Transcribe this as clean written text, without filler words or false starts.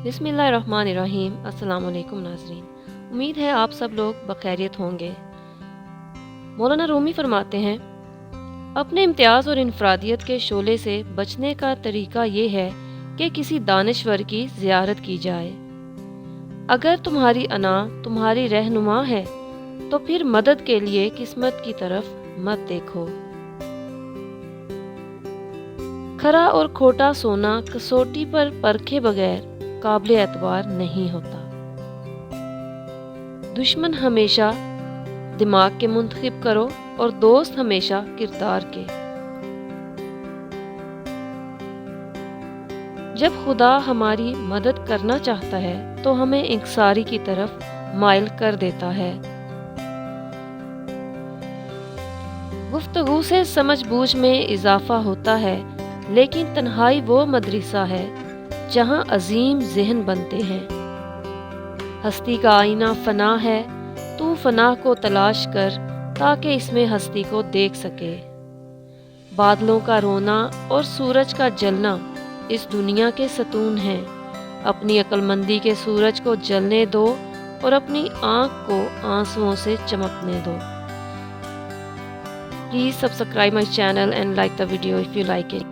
बिस्मिल्लाहिर्रहमानिर्रहीम। अस्सलाम वालेकुम नाज़रीन, उम्मीद है आप सब लोग बखैरियत होंगे। मौलाना रूमी फरमाते हैं, अपने इम्तियाज़ और इनफरादियत के शोले से बचने का तरीका ये है कि किसी दानिश्वर की ज़ियारत की जाए। अगर तुम्हारी अना तुम्हारी रहनुमा है तो फिर मदद के लिए किस्मत की तरफ मत देखो। खरा और खोटा सोना कसौटी पर परखे बगैर काबिल एतबार नहीं होता। दुश्मन हमेशा दिमाग के मुंतखब करो और दोस्त हमेशा किरदार के। जब खुदा हमारी मदद करना चाहता है तो हमें इंकसारी की तरफ माइल कर देता है। गुफ्तगू से समझ बूझ में इजाफा होता है, लेकिन तन्हाई वो मदरसा है जहाँ अजीम ज़हन बनते हैं। हस्ती का आईना फना है, तू फना को तलाश कर ताकि इसमें हस्ती को देख सके। बादलों का रोना और सूरज का जलना इस दुनिया के सतून हैं। अपनी अक्लमंदी के सूरज को जलने दो और अपनी आँख को आंसुओं से चमकने दो। Please subscribe my channel and like the video if you like it.